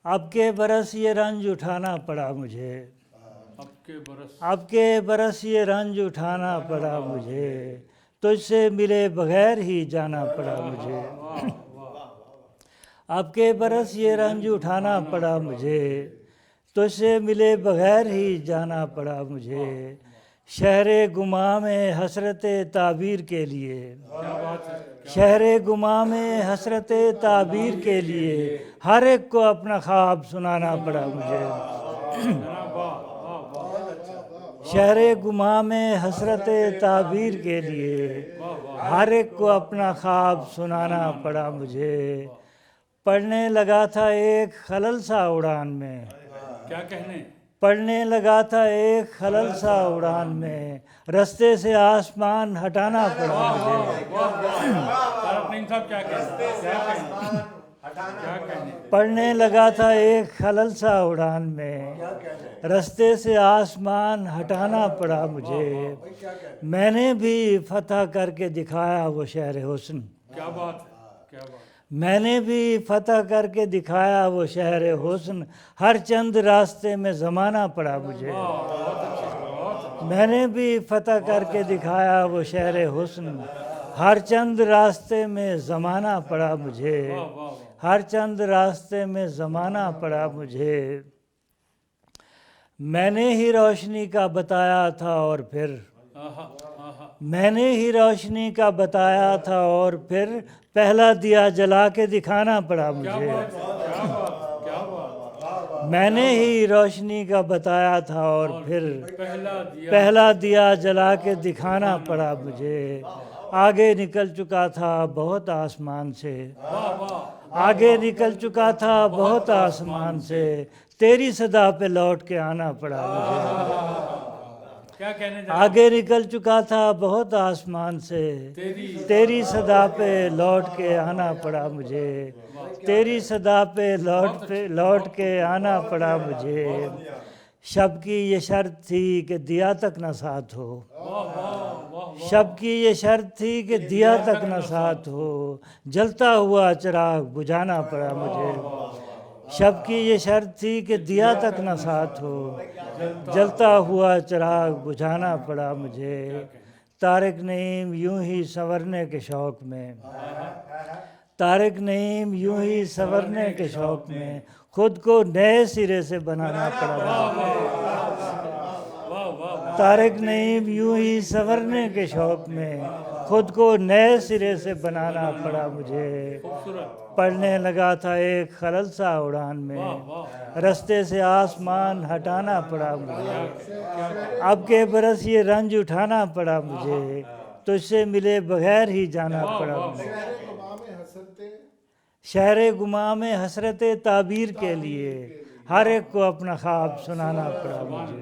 اب کے برس یہ رنج اٹھانا پڑا مجھے، اب کے برس یہ رنج اٹھانا پڑا مجھے، تجھ سے ملے بغیر ہی جانا پڑا مجھے، اب کے برس یہ رنج اٹھانا پڑا مجھے، تجھ سے ملے بغیر ہی جانا پڑا مجھے، شہر گماں میں حسرت تعبیر کے لیے، شہر گماں میں حسرت تعبیر کے لیے ہر ایک کو اپنا خواب سنانا پڑا مجھے، شہر گماں میں حسرت تعبیر کے لیے ہر ایک کو اپنا خواب سنانا پڑا مجھے، پڑھنے لگا تھا ایک خلل سا اڑان میں، کیا کہنے پڑھنے لگا تھا ایک خلل سا اڑان میں، رستے سے آسمان ہٹانا پڑا مجھے، پڑھنے لگا تھا ایک خلل سا اڑان میں، رستے سے آسمان ہٹانا پڑا مجھے، میں نے بھی فتح کر کے دکھایا وہ شہر حسن، کیا بات ہے، کیا بات میں نے بھی فتح کر کے دکھایا وہ شہر حسن، ہر چند راستے میں زمانہ پڑا مجھے، میں نے بھی فتح کر کے دکھایا وہ شہر حسن، ہر چند راستے میں زمانہ پڑا مجھے، ہر چند راستے میں زمانہ پڑا مجھے، میں نے ہی روشنی کا بتایا تھا اور پھر، میں نے ہی روشنی کا بتایا تھا اور پھر پہلا دیا جلا کے دکھانا پڑا مجھے، میں نے ہی روشنی کا بتایا تھا اور پھر پہلا دیا جلا کے دکھانا پڑا مجھے، آگے نکل چکا تھا بہت آسمان سے، آگے نکل چکا تھا بہت آسمان سے، تیری صدا پہ لوٹ کے آنا پڑا مجھے، آگے نکل چکا تھا بہت آسمان سے، تیری صدا پہ لوٹ کے آنا پڑا مجھے، تیری صدا پہ لوٹ کے آنا پڑا مجھے، شب کی یہ شرط تھی کہ دیا تک نہ ساتھ ہو، شب کی یہ شرط تھی کہ دیا تک نہ ساتھ ہو، جلتا ہوا چراغ بجھانا پڑا مجھے، شب کی یہ شرط تھی کہ دیا تک نہ ساتھ ہو، جلتا ہوا چراغ بجھانا پڑا مجھے، طارق نعیم یوں ہی سنورنے کے شوق میں، طارق نعیم یوں ہی سنورنے کے شوق میں خود کو نئے سرے سے بنانا پڑا مجھے، طارق نعیم یوں ہی سنورنے کے شوق میں خود کو نئے سرے سے بنانا پڑا مجھے، پڑھنے لگا تھا ایک خلل سا اڑان میں، رستے سے آسمان ہٹانا پڑا مجھے، اب کے برس یہ رنج اٹھانا پڑا مجھے، تجھ سے ملے بغیر ہی جانا پڑا مجھے، شہر گماں میں حسرت تعبیر کے لیے ہر ایک کو اپنا خواب سنانا پڑا مجھے۔